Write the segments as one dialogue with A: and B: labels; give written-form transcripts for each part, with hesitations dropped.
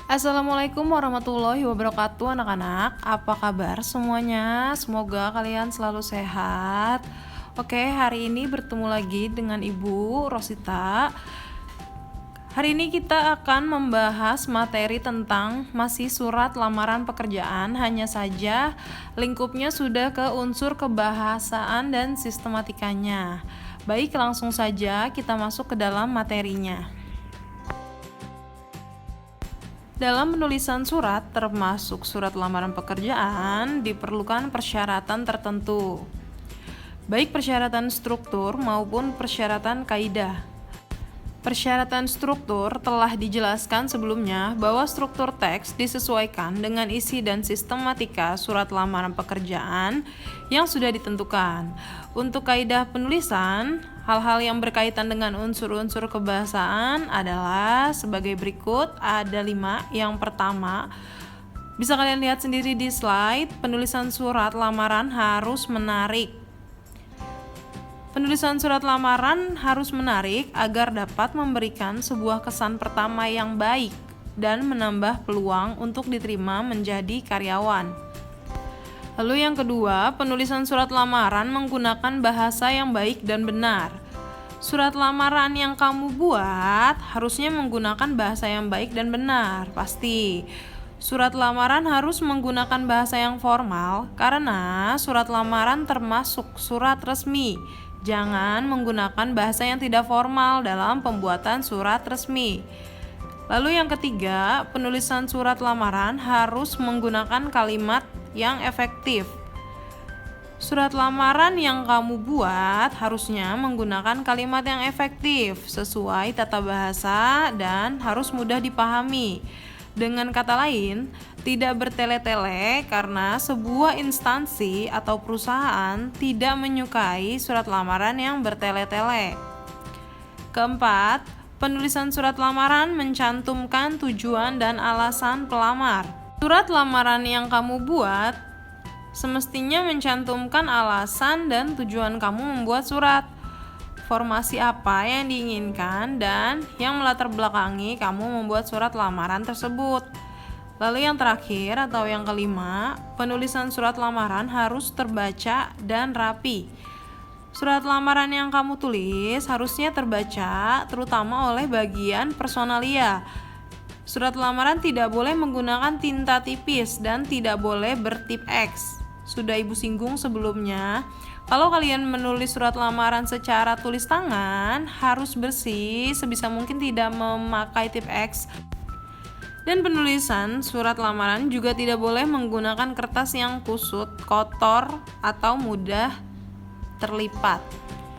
A: Assalamualaikum warahmatullahi wabarakatuh anak-anak. Apa kabar semuanya? Semoga kalian selalu sehat. Oke, hari ini bertemu lagi dengan Ibu Rosita. Hari ini kita akan membahas materi tentang masih surat lamaran pekerjaan. Hanya saja lingkupnya sudah ke unsur kebahasaan dan sistematikanya. Baik, langsung saja kita masuk ke dalam materinya. Dalam penulisan surat, termasuk surat lamaran pekerjaan, diperlukan persyaratan tertentu, baik persyaratan struktur maupun persyaratan kaidah. Persyaratan struktur telah dijelaskan sebelumnya bahwa struktur teks disesuaikan dengan isi dan sistematika surat lamaran pekerjaan yang sudah ditentukan. Untuk kaidah penulisan, hal-hal yang berkaitan dengan unsur-unsur kebahasaan adalah sebagai berikut, ada 5. Yang pertama, bisa kalian lihat sendiri di slide, penulisan surat lamaran harus menarik. Penulisan surat lamaran harus menarik agar dapat memberikan sebuah kesan pertama yang baik dan menambah peluang untuk diterima menjadi karyawan. Lalu yang kedua, penulisan surat lamaran menggunakan bahasa yang baik dan benar. Surat lamaran yang kamu buat harusnya menggunakan bahasa yang baik dan benar, pasti. Surat lamaran harus menggunakan bahasa yang formal karena surat lamaran termasuk surat resmi. Jangan menggunakan bahasa yang tidak formal dalam pembuatan surat resmi. Lalu yang ketiga, penulisan surat lamaran harus menggunakan kalimat yang efektif. Surat lamaran yang kamu buat harusnya menggunakan kalimat yang efektif, sesuai tata bahasa dan harus mudah dipahami. Dengan kata lain, tidak bertele-tele karena sebuah instansi atau perusahaan tidak menyukai surat lamaran yang bertele-tele. Keempat, penulisan surat lamaran mencantumkan tujuan dan alasan pelamar. Surat lamaran yang kamu buat semestinya mencantumkan alasan dan tujuan kamu membuat surat. Formasi apa yang diinginkan dan yang melatar belakangi kamu membuat surat lamaran tersebut. Lalu yang terakhir atau yang kelima, penulisan surat lamaran harus terbaca dan rapi. Surat lamaran yang kamu tulis harusnya terbaca terutama oleh bagian personalia. Surat lamaran tidak boleh menggunakan tinta tipis dan tidak boleh bertip X. Sudah Ibu singgung sebelumnya. Kalau kalian menulis surat lamaran secara tulis tangan, harus bersih, sebisa mungkin tidak memakai tip X. Dan penulisan surat lamaran juga tidak boleh menggunakan kertas yang kusut, kotor, atau mudah terlipat.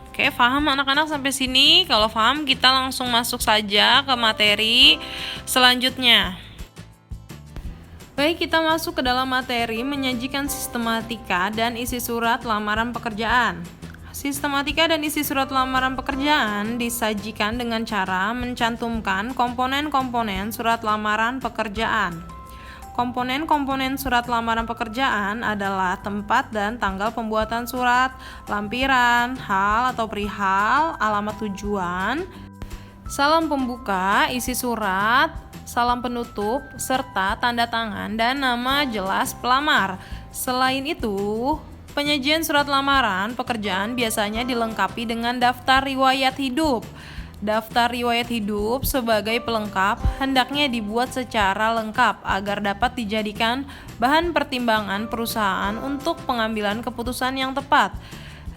A: Oke, paham anak-anak sampai sini? Kalau paham, kita langsung masuk saja ke materi selanjutnya. Baik, kita masuk ke dalam materi menyajikan sistematika dan isi surat lamaran pekerjaan. Sistematika dan isi surat lamaran pekerjaan disajikan dengan cara mencantumkan komponen-komponen surat lamaran pekerjaan. Komponen-komponen surat lamaran pekerjaan adalah tempat dan tanggal pembuatan surat, lampiran, hal atau perihal, alamat tujuan, salam pembuka, isi surat, salam penutup, serta tanda tangan dan nama jelas pelamar. Selain itu, penyajian surat lamaran pekerjaan biasanya dilengkapi dengan daftar riwayat hidup. Daftar riwayat hidup sebagai pelengkap hendaknya dibuat secara lengkap agar dapat dijadikan bahan pertimbangan perusahaan untuk pengambilan keputusan yang tepat.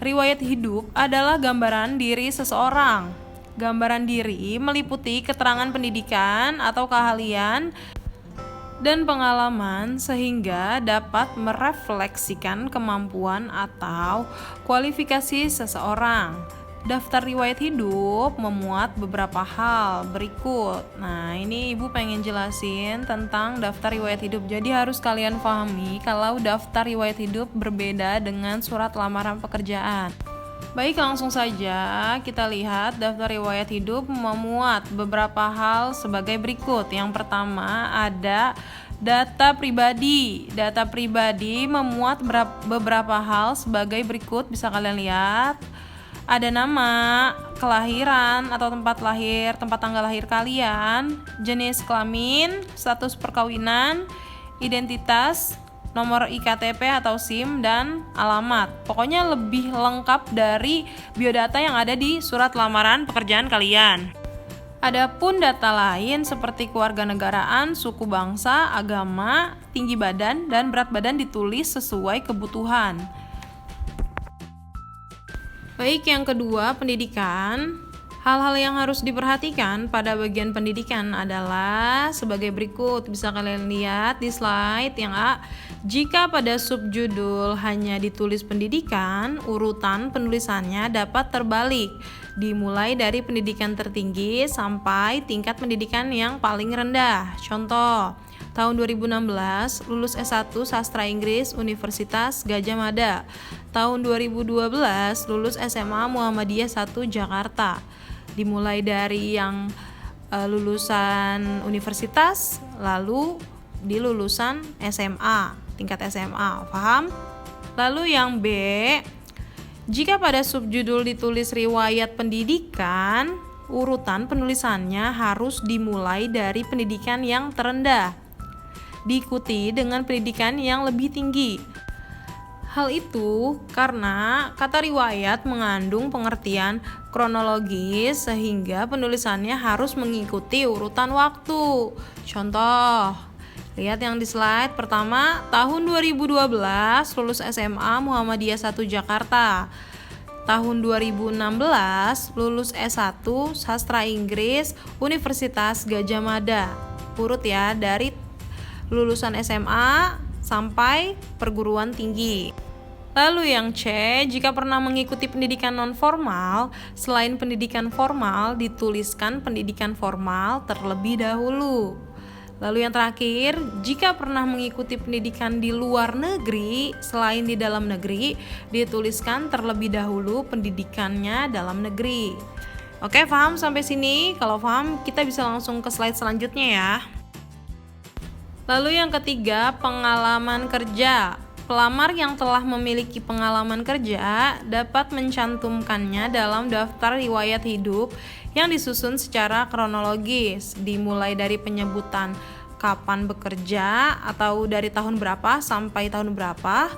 A: Riwayat hidup adalah gambaran diri seseorang. Gambaran diri meliputi keterangan pendidikan atau keahlian dan pengalaman sehingga dapat merefleksikan kemampuan atau kualifikasi seseorang. Daftar riwayat hidup memuat beberapa hal berikut. Nah, ini Ibu pengen jelasin tentang daftar riwayat hidup. Jadi harus kalian pahami kalau daftar riwayat hidup berbeda dengan surat lamaran pekerjaan. Baik, langsung saja kita lihat daftar riwayat hidup memuat beberapa hal sebagai berikut. Yang pertama ada data pribadi. Data pribadi memuat beberapa hal sebagai berikut, bisa kalian lihat. Ada nama, kelahiran atau tempat tanggal lahir kalian, jenis kelamin, status perkawinan, identitas, nomor IKTP atau SIM, dan alamat. Pokoknya lebih lengkap dari biodata yang ada di surat lamaran pekerjaan kalian. Adapun data lain seperti kewarganegaraan, suku bangsa, agama, tinggi badan, dan berat badan ditulis sesuai kebutuhan. Baik, yang kedua, pendidikan. Hal-hal yang harus diperhatikan pada bagian pendidikan adalah sebagai berikut. Bisa kalian lihat di slide yang A. Jika pada subjudul hanya ditulis pendidikan, urutan penulisannya dapat terbalik, dimulai dari pendidikan tertinggi sampai tingkat pendidikan yang paling rendah. Contoh, tahun 2016 lulus S1 Sastra Inggris Universitas Gadjah Mada. Tahun 2012 lulus SMA Muhammadiyah 1 Jakarta. Dimulai dari yang lulusan universitas, lalu di lulusan SMA, tingkat SMA, paham? Lalu yang B, jika pada subjudul ditulis riwayat pendidikan, urutan penulisannya harus dimulai dari pendidikan yang terendah, diikuti dengan pendidikan yang lebih tinggi. Hal itu karena kata riwayat mengandung pengertian kronologis sehingga penulisannya harus mengikuti urutan waktu. Contoh, lihat yang di slide pertama, tahun 2012 lulus SMA Muhammadiyah 1 Jakarta. Tahun 2016 lulus S1 Sastra Inggris Universitas Gadjah Mada. Urut ya, dari lulusan SMA sampai perguruan tinggi. Lalu yang C, jika pernah mengikuti pendidikan non-formal, selain pendidikan formal, dituliskan pendidikan formal terlebih dahulu. Lalu yang terakhir, jika pernah mengikuti pendidikan di luar negeri, selain di dalam negeri, dituliskan terlebih dahulu pendidikannya dalam negeri. Oke, paham sampai sini? Kalau paham, kita bisa langsung ke slide selanjutnya ya. Lalu yang ketiga, pengalaman kerja. Pelamar yang telah memiliki pengalaman kerja dapat mencantumkannya dalam daftar riwayat hidup yang disusun secara kronologis, dimulai dari penyebutan kapan bekerja atau dari tahun berapa sampai tahun berapa,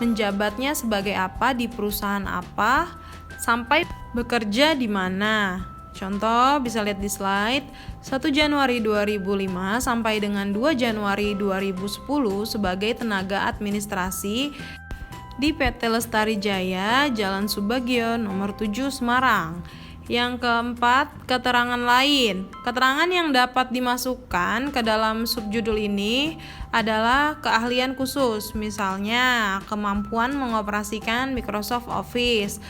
A: menjabatnya sebagai apa di perusahaan apa, sampai bekerja di mana. Contoh bisa lihat di slide, 1 Januari 2005 sampai dengan 2 Januari 2010 sebagai tenaga administrasi di PT Lestari Jaya, Jalan Subagio, nomor 7 Semarang. Yang keempat, keterangan lain. Keterangan yang dapat dimasukkan ke dalam subjudul ini adalah keahlian khusus, misalnya kemampuan mengoperasikan Microsoft Office,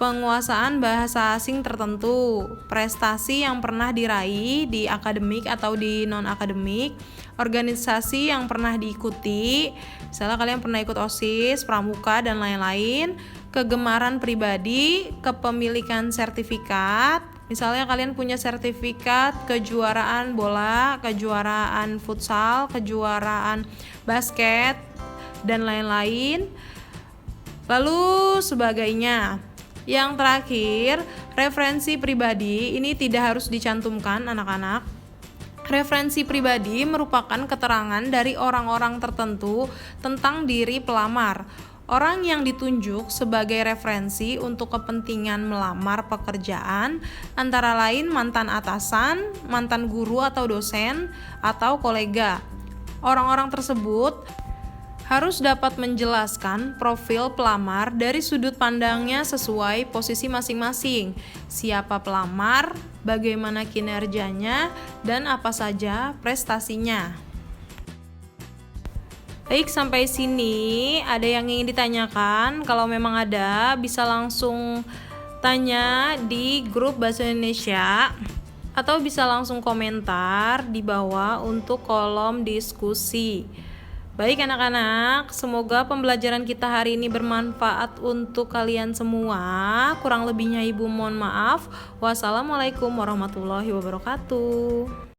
A: penguasaan bahasa asing tertentu, prestasi yang pernah diraih di akademik atau di non-akademik, organisasi yang pernah diikuti, misalnya kalian pernah ikut OSIS, pramuka, dan lain-lain, kegemaran pribadi, kepemilikan sertifikat, misalnya kalian punya sertifikat kejuaraan bola, kejuaraan futsal, kejuaraan basket, dan lain-lain, lalu sebagainya. Yang terakhir, referensi pribadi ini tidak harus dicantumkan anak-anak. Referensi pribadi merupakan keterangan dari orang-orang tertentu tentang diri pelamar. Orang yang ditunjuk sebagai referensi untuk kepentingan melamar pekerjaan antara lain mantan atasan, mantan guru atau dosen, atau kolega. Orang-orang tersebut harus dapat menjelaskan profil pelamar dari sudut pandangnya sesuai posisi masing-masing. Siapa pelamar, bagaimana kinerjanya, dan apa saja prestasinya. Baik, sampai sini ada yang ingin ditanyakan? Kalau memang ada, bisa langsung tanya di grup Bahasa Indonesia atau bisa langsung komentar di bawah untuk kolom diskusi. Baik anak-anak, semoga pembelajaran kita hari ini bermanfaat untuk kalian semua. Kurang lebihnya Ibu mohon maaf. Wassalamualaikum warahmatullahi wabarakatuh.